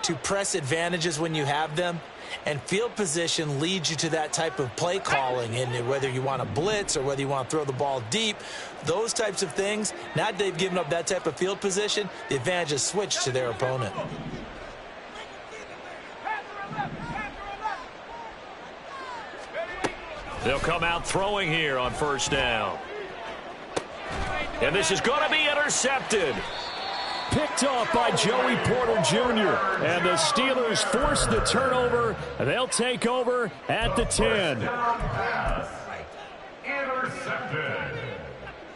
to press advantages when you have them, and field position leads you to that type of play calling. And whether you want to blitz or whether you want to throw the ball deep, those types of things, now that they've given up that type of field position, the advantage is switched to their opponent. They'll come out throwing here on 1st down. And this is going to be intercepted. Picked off by Joey Porter Jr. And the Steelers force the turnover. They'll take over at the 10. Intercepted.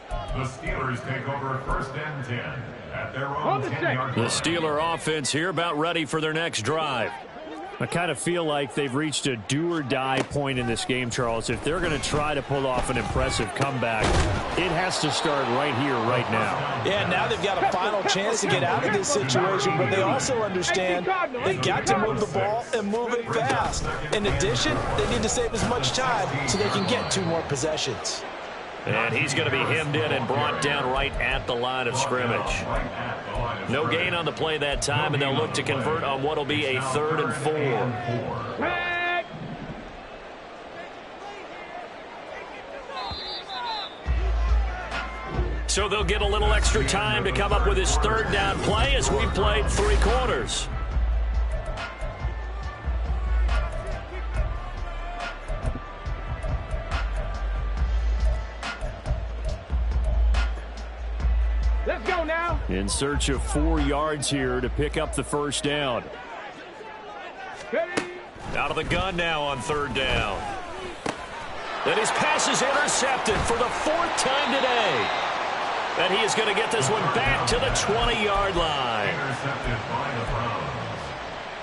The Steelers take over 1st and 10 at their own 10-yard The line. Steeler offense here about ready for their next drive. I kind of feel like they've reached a do-or-die point in this game, Charles. If they're going to try to pull off an impressive comeback, it has to start right here, right now. Yeah, now they've got a final chance to get out of this situation, but they also understand they've got to move the ball and move it fast. In addition, they need to save as much time so they can get 2 more possessions. And he's going to be hemmed in and brought down right at the line of scrimmage. No gain on the play that time, and they'll look to convert on what will be a 3rd and 4. So they'll get a little extra time to come up with his 3rd down play as we played 3 quarters. Let's go now. In search of 4 yards here to pick up the 1st down. Out of the gun now on 3rd down. And his pass is intercepted for the 4th time today. And he is going to get this one back to the 20-yard line. Intercepted by the Browns.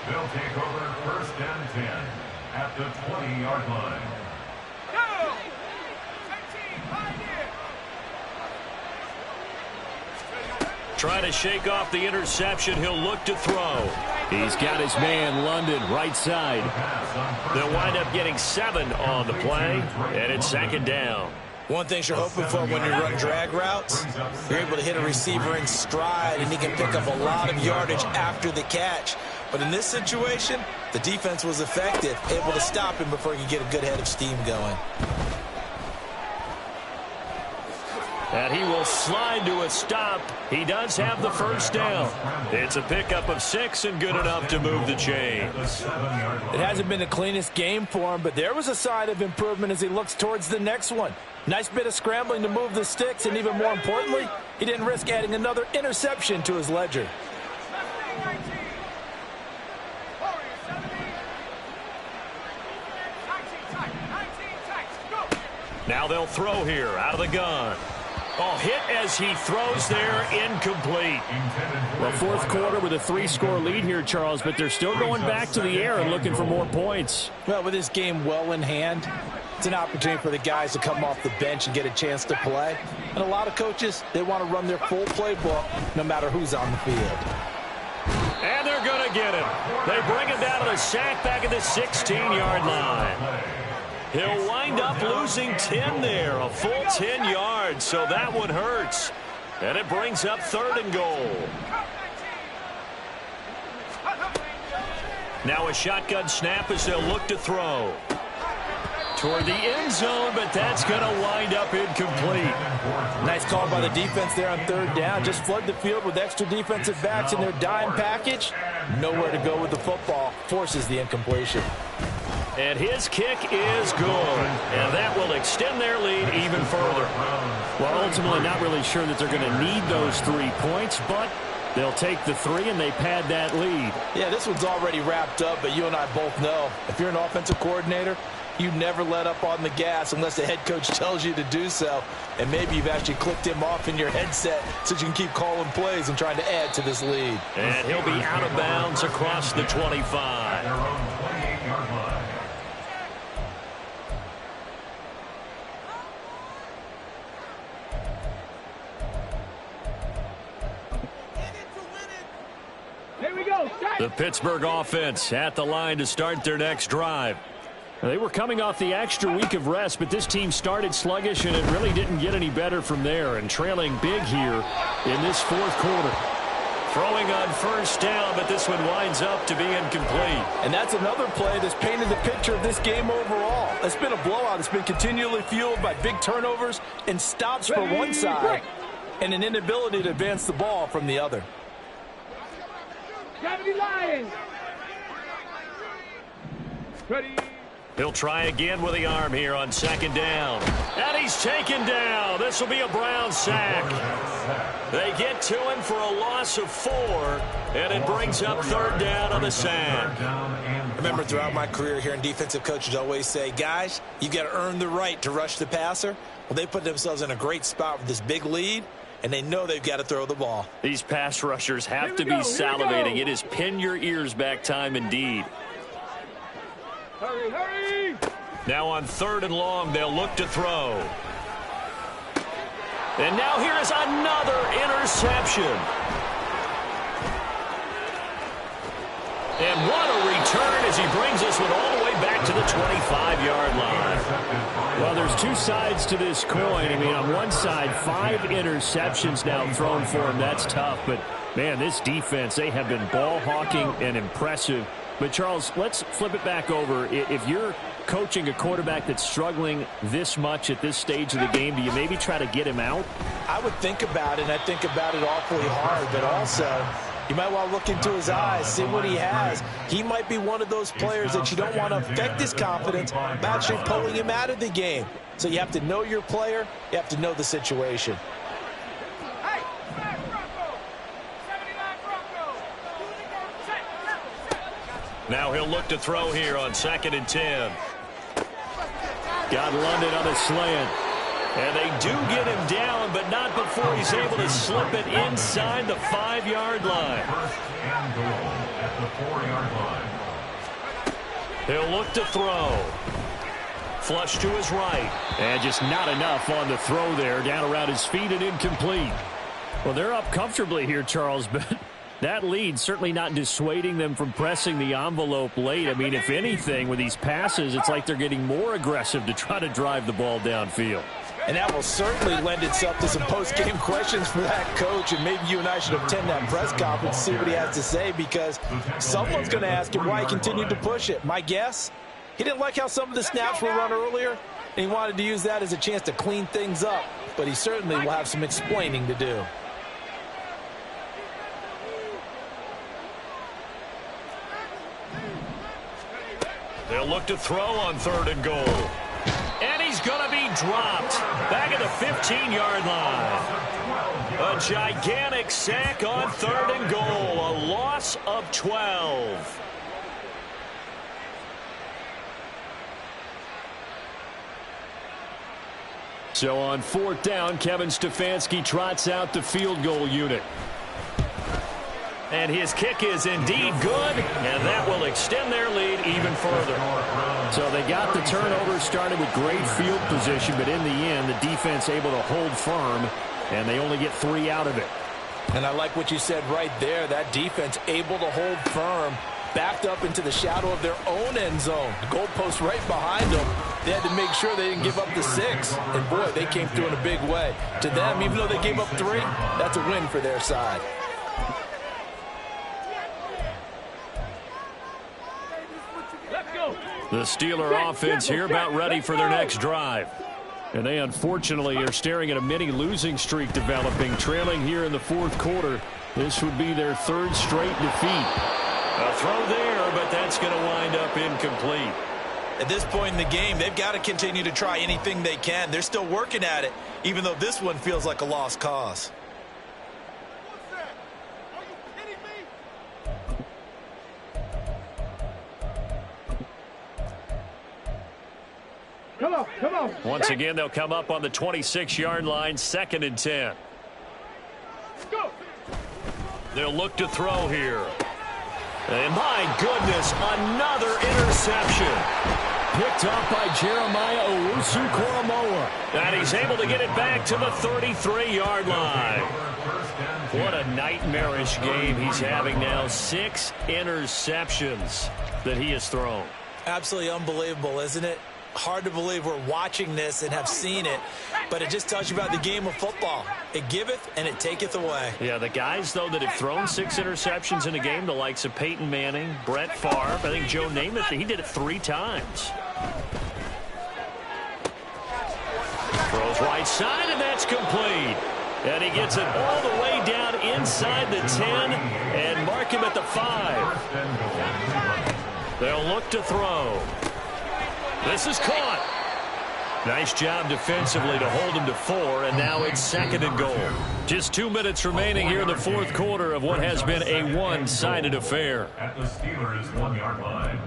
They'll take over 1st and 10 at the 20-yard line. Trying to shake off the interception. He'll look to throw. He's got his man, London, right side. They'll wind up getting 7 on the play, and it's 2nd down. One thing you're hoping for when you run drag routes, you're able to hit a receiver in stride, and he can pick up a lot of yardage after the catch. But in this situation, the defense was effective, able to stop him before he could get a good head of steam going. And he will slide to a stop. He does have the 1st down. It's a pickup of 6 and good enough to move the chains. It hasn't been the cleanest game for him, but there was a sign of improvement as he looks towards the next one. Nice bit of scrambling to move the sticks, and even more importantly, he didn't risk adding another interception to his ledger. Now they'll throw here out of the gun. Oh, hit as he throws there, incomplete. Well, 4th quarter with a 3-score lead here, Charles, but they're still going back to the air and looking for more points. Well, with this game well in hand, it's an opportunity for the guys to come off the bench and get a chance to play. And a lot of coaches, they want to run their full playbook no matter who's on the field. And they're going to get him. They bring him down to the sack back at the 16-yard line. He'll wind up losing 10 there, a full 10 yards, so that one hurts. And it brings up 3rd and goal. Now a shotgun snap as they'll look to throw. Toward the end zone, but that's going to wind up incomplete. Nice call by the defense there on 3rd down. Just flood the field with extra defensive backs in their dime package. Nowhere to go with the football. Forces the incompletion. And his kick is good. And that will extend their lead even further. Well, ultimately not really sure that they're going to need those 3 points, but they'll take the 3 and they pad that lead. Yeah, this one's already wrapped up, but you and I both know if you're an offensive coordinator, you never let up on the gas unless the head coach tells you to do so. And maybe you've actually clicked him off in your headset so you can keep calling plays and trying to add to this lead. And he'll be out of bounds across the 25. Their own 28-yard line. Here we go. The Pittsburgh offense at the line to start their next drive. They were coming off the extra week of rest, but this team started sluggish, and it really didn't get any better from there, and trailing big here in this 4th quarter. Throwing on 1st down, but this one winds up to be incomplete. And that's another play that's painted the picture of this game overall. It's been a blowout. It's been continually fueled by big turnovers and stops for one side and an inability to advance the ball from the other. Gravity Lions. Ready. He'll try again with the arm here on 2nd down. And he's taken down. This will be a Brown sack. They get to him for a loss of 4, and it brings up 3rd down on the sack. Remember, throughout my career here in defensive coaches always say, guys, you got to earn the right to rush the passer. Well, they put themselves in a great spot with this big lead, and they know they've got to throw the ball. These pass rushers have to be salivating. It is pin your ears back time indeed. Hurry, hurry! Now on 3rd and long, they'll look to throw. And now here is another interception. And what a return as he brings this one all the way back to the 25-yard line. Well, there's two sides to this coin. I mean, on one side, 5 interceptions now thrown for him. That's tough. But, man, this defense, they have been ball hawking and impressive. But, Charles, let's flip it back over. If you're coaching a quarterback that's struggling this much at this stage of the game, do you maybe try to get him out? I would think about it, and I think about it awfully hard. But also, you might want to look into his eyes, see what he has. He might be one of those players that you don't want to affect his confidence by actually pulling him out of the game. So you have to know your player. You have to know the situation. Now he'll look to throw here on 2nd and 10. Got London on a slant. And they do get him down, but not before he's able to slip it inside the 5-yard line. 1st and goal at the 4-yard line. He'll look to throw. Flush to his right. And just not enough on the throw there. Down around his feet and incomplete. Well, they're up comfortably here, Charles, but that lead certainly not dissuading them from pressing the envelope late. I mean, if anything, with these passes, it's like they're getting more aggressive to try to drive the ball downfield. And that will certainly lend itself to some post-game questions for that coach. And maybe you and I should attend that press conference and see what he has to say, because someone's going to ask him why he continued to push it. My guess, he didn't like how some of the snaps were run earlier, and he wanted to use that as a chance to clean things up. But he certainly will have some explaining to do. They'll look to throw on 3rd and goal. And he's going to be dropped back at the 15-yard line. A gigantic sack on 3rd and goal. A loss of 12. So on 4th down, Kevin Stefanski trots out the field goal unit. And his kick is indeed good, and that will extend their lead even further. So they got the turnover, started with great field position, but in the end, the defense able to hold firm, and they only get 3 out of it. And I like what you said right there. That defense able to hold firm, backed up into the shadow of their own end zone. The goalpost right behind them. They had to make sure they didn't give up the 6. And, boy, they came through in a big way. To them, even though they gave up 3, that's a win for their side. The Steeler offense here about ready for their next drive. And they unfortunately are staring at a mini losing streak developing, trailing here in the 4th quarter. This would be their 3rd straight defeat. A throw there, but that's going to wind up incomplete. At this point in the game, they've got to continue to try anything they can. They're still working at it, even though this one feels like a lost cause. Come on, come on. Once again, they'll come up on the 26-yard line, 2nd and 10. Go. They'll look to throw here. And my goodness, another interception. Picked off by Jeremiah Owusu-Koramoah. And he's able to get it back to the 33-yard line. What a nightmarish game he's having now. 6 interceptions that he has thrown. Absolutely unbelievable, isn't it? Hard to believe we're watching this and have seen it, but it just tells you about the game of football. It giveth and it taketh away. Yeah, the guys, though, that have thrown 6 interceptions in a game, the likes of Peyton Manning, Brett Favre, I think Joe Namath, he did it 3 times. Throws right side, and that's complete. And he gets it all the way down inside the 10 and mark him at the 5. They'll look to throw. This is caught. Nice job defensively to hold him to 4, and now it's 2nd and goal. Just 2 minutes remaining here in the 4th quarter of what has been a one-sided affair. At the Steelers' 1-yard line.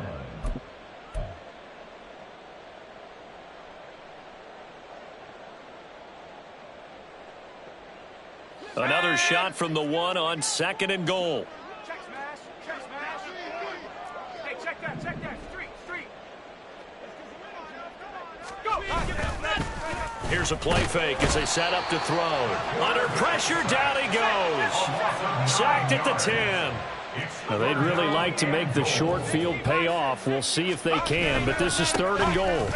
Another shot from the one on 2nd and goal. Check smash. Check smash. Hey, check that. Check that. Street. Go. Here's a play fake as they set up to throw. Under pressure, down he goes. Sacked at the 10. Now, they'd really like to make the short field pay off. We'll see if they can, but this is 3rd and goal.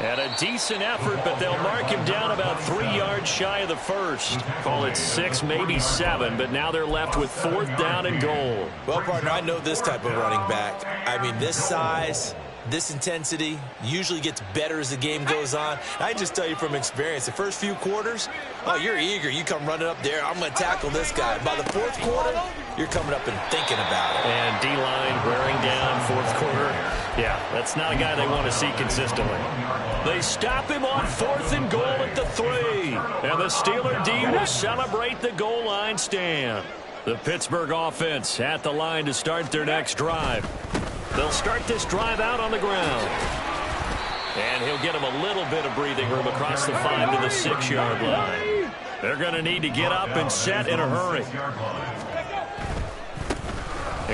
And a decent effort, but they'll mark him down about 3 yards shy of the first. Call it 6, maybe 7, but now they're left with 4th down and goal. Well, partner, I know this type of running back. I mean, this size, this intensity usually gets better as the game goes on. I just tell you from experience, the first few quarters, oh, you're eager. You come running up there, I'm going to tackle this guy. By the 4th quarter, you're coming up and thinking about it. And D-line wearing down 4th quarter. Yeah, that's not a guy they want to see consistently. They stop him on 4th and goal at the 3. And the Steeler D will celebrate the goal line stand. The Pittsburgh offense at the line to start their next drive. They'll start this drive out on the ground. And he'll get him a little bit of breathing room across the 5 to the 6-yard line. They're going to need to get up and set in a hurry.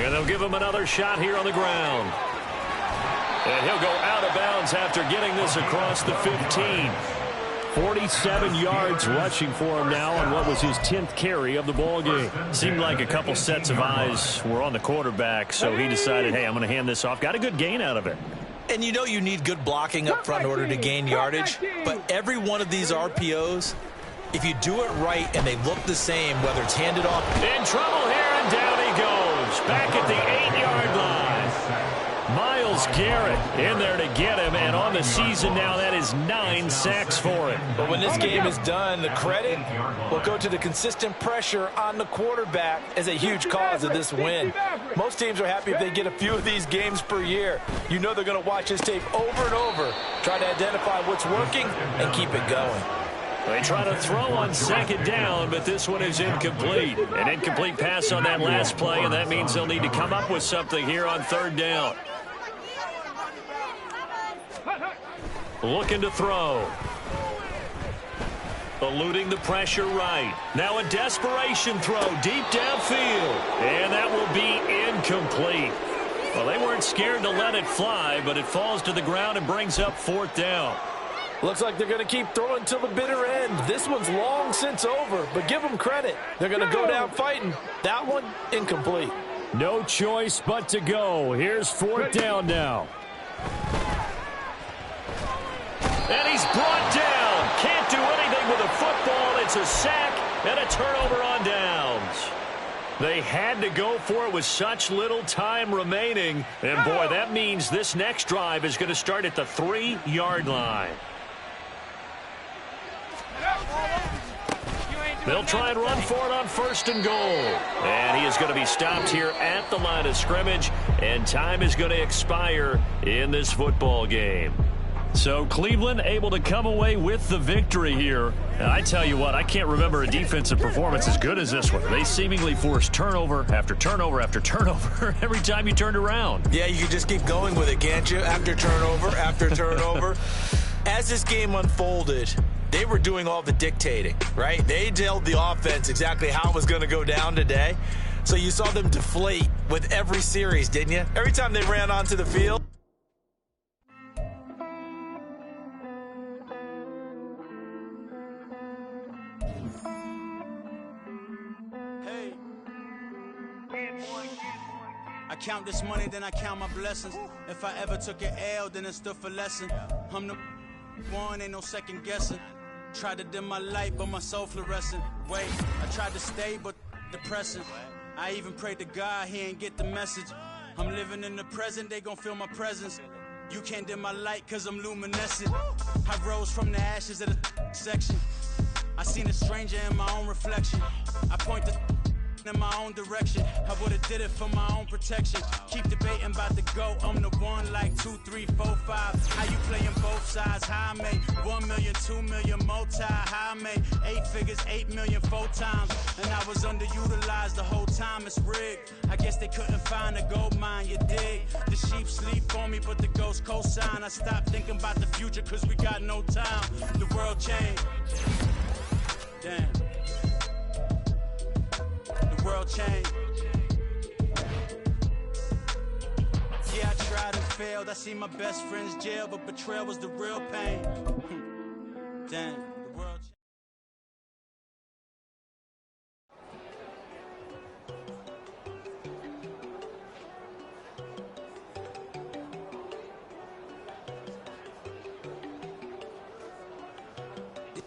And they'll give him another shot here on the ground. And he'll go out of bounds after getting this across the 15. 47 yards rushing for him now on what was his 10th carry of the ball game. Seemed like a couple sets of eyes were on the quarterback, so he decided, hey, I'm going to hand this off. Got a good gain out of it. And you know you need good blocking up front in order to gain yardage, but every one of these RPOs, if you do it right and they look the same, whether it's handed off. In trouble here, and down he goes. Back at the 8-yard line. Myles Garrett in there to get him, and on the season now, that is 9 sacks for him. But when this game is done, the credit will go to the consistent pressure on the quarterback as a huge cause of this win. Most teams are happy if they get a few of these games per year. You know they're going to watch this tape over and over, try to identify what's working, and keep it going. They try to throw on 2nd down, but this one is incomplete. An incomplete pass on that last play, and that means they'll need to come up with something here on 3rd down. Looking to throw. Eluding the pressure right. Now a desperation throw deep downfield. And that will be incomplete. Well, they weren't scared to let it fly, but it falls to the ground and brings up 4th down. Looks like they're going to keep throwing till the bitter end. This one's long since over, but give them credit. They're going to go down fighting. That one, incomplete. No choice but to go. Here's 4th down now. And he's brought down. Can't do anything with a football. It's a sack and a turnover on downs. They had to go for it with such little time remaining. And, boy, that means this next drive is going to start at the 3-yard line. They'll try and run for it on 1st and goal. And he is going to be stopped here at the line of scrimmage. And time is going to expire in this football game. So Cleveland able to come away with the victory here. And I tell you what, I can't remember a defensive performance as good as this one. They seemingly forced turnover after turnover after turnover every time you turned around. Yeah, you can just keep going with it, can't you? After turnover. As this game unfolded, they were doing all the dictating, right? They told the offense exactly how it was going to go down today. So you saw them deflate with every series, didn't you? Every time they ran onto the field. I count this money, then I count my blessings. If I ever took an L, then it stood for lesson. I'm the one, ain't no second guessing. Tried to dim my light, but my soul fluorescent. Wait, I tried to stay, but depressing. I even prayed to God, he ain't get the message. I'm living in the present, they gon' feel my presence. You can't dim my light, cause I'm luminescent. I rose from the ashes of the section. I seen a stranger in my own reflection. I point the in my own direction. I would've did it for my own protection. Keep debating about the GOAT. I'm the one like 2, 3, 4, 5. How you playing both sides? How I made 1 million, 2 million multi. How I made 8 figures, 8 million 4 times. And I was underutilized the whole time. It's rigged. I guess they couldn't find a gold mine. You dig? The sheep sleep on me, but the ghost cosign. I stopped thinking about the future cause we got no time. The world changed. Damn. The world changed. Yeah, I tried and failed. I see my best friends jail, but betrayal was the real pain. Damn, the world changed.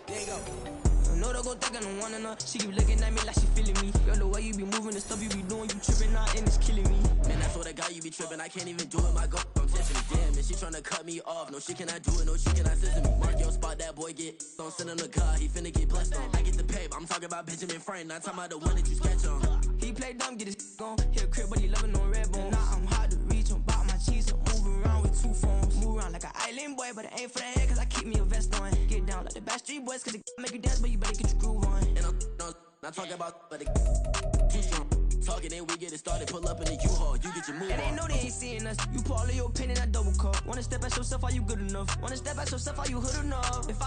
There you go. I know they gon' think I don't want her. She keep looking at me like she feeling me. Girl, the way you be moving, the stuff you be doing, you tripping out and it's killing me. Man, that's what I got, you be tripping. I can't even do it, my go. I'm testing me. Damn, and she tryna cut me off. No, she cannot do it, no, she cannot listen to me. Mark your spot, that boy get. Don't send him the car, he finna get blessed on. I get the pay, but I'm talking about Benjamin Franklin, not talking about the one that you sketch on. He play dumb, get his gone. Hit a crib, but he loving on red bone. Now I'm hard to reach, I'm bout my cheese. I'm moving around with two phones. Move around like an island boy, but it ain't for the head, cause I keep me a vest on. Get down like the Backstreet Boys, cause it make you dance, but you better get your groove on. And I'm not talking about, but it too strong. Talking, then we get it started, pull up in the U-Haul, you get your move and on. they know they ain't seeing us. You pull all of your pin in that double cup. Wanna step at yourself, are you good enough? Wanna step at yourself, are you hood enough? If I